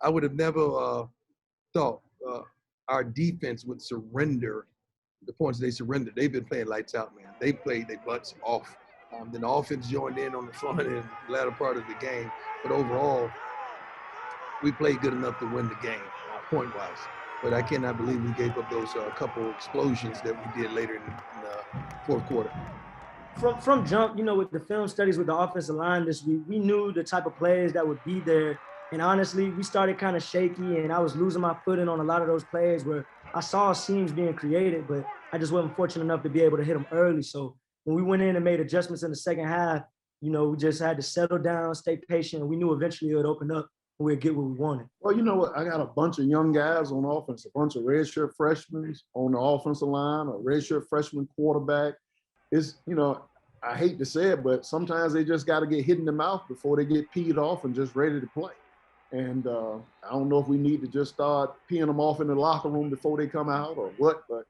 I would have never thought our defense would surrender the points they surrendered. They've been playing lights out, man. They played their butts off. Then the offense joined in on the front and the latter part of the game. But overall, we played good enough to win the game, point-wise. But I cannot believe we gave up those couple explosions that we did later in the fourth quarter. From jump, with the film studies with the offensive line this week, we knew the type of plays that would be there. And honestly, we started kind of shaky, and I was losing my footing on a lot of those plays where I saw seams being created, but I just wasn't fortunate enough to be able to hit them early. So when we went in and made adjustments in the second half, we just had to settle down, stay patient, and we knew eventually it would open up and we'd get what we wanted. Well, you know what? I got a bunch of young guys on offense, a bunch of redshirt freshmen on the offensive line, a redshirt freshman quarterback. It's, I hate to say it, but sometimes they just got to get hit in the mouth before they get peed off and just ready to play. And I don't know if we need to just start peeing them off in the locker room before they come out or what, but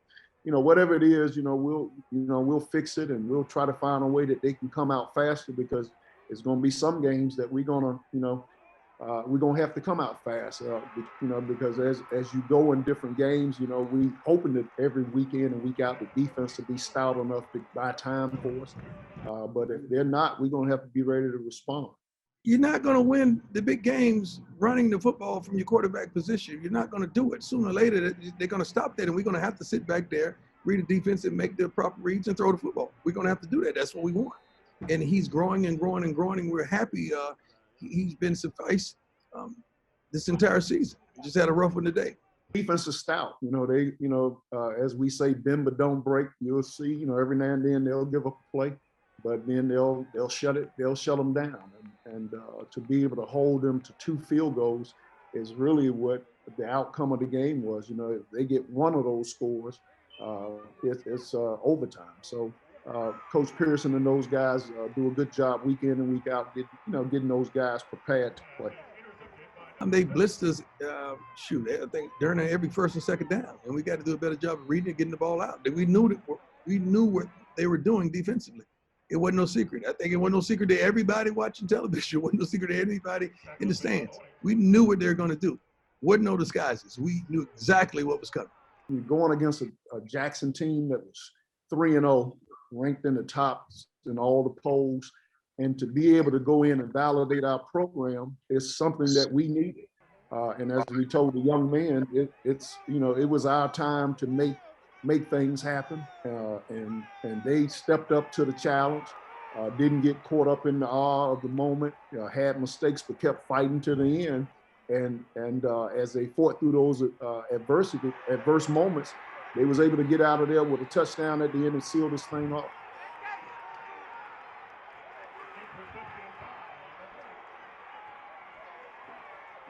whatever it is, we'll fix it, and we'll try to find a way that they can come out faster, because it's going to be some games that we're going to have to come out fast, because as you go in different games, we hoping that every week in and week out, the defense will be stout enough to buy time for us. But if they're not, we're going to have to be ready to respond. You're not going to win the big games running the football from your quarterback position. You're not going to do it. Sooner or later, they're going to stop that, and we're going to have to sit back there, read the defense, and make the proper reads and throw the football. We're going to have to do that. That's what we want. And he's growing and growing and growing, and we're happy he's been sufficed this entire season. We just had a rough one today. Defense is stout. As we say, bend but don't break. You'll see, every now and then they'll give up a play, but then they'll shut them down. And to be able to hold them to 2 field goals is really what the outcome of the game was. If they get one of those scores, it's overtime. So Coach Pearson and those guys do a good job week in and week out, getting those guys prepared to play. They blitzed us, I think during every first and second down, and we got to do a better job of reading and getting the ball out. We knew what they were doing defensively. It wasn't no secret. I think it wasn't no secret to everybody watching television. It wasn't no secret to anybody in the stands. We knew what they were going to do. Wasn't no disguises. We knew exactly what was coming. You're going against a Jackson team that was 3-0, ranked in the top in all the polls. And to be able to go in and validate our program is something that we needed. And as we told the young man, it was our time to make things happen. And they stepped up to the challenge, didn't get caught up in the awe of the moment, had mistakes, but kept fighting to the end. And as they fought through those adverse moments, they was able to get out of there with a touchdown at the end and seal this thing off.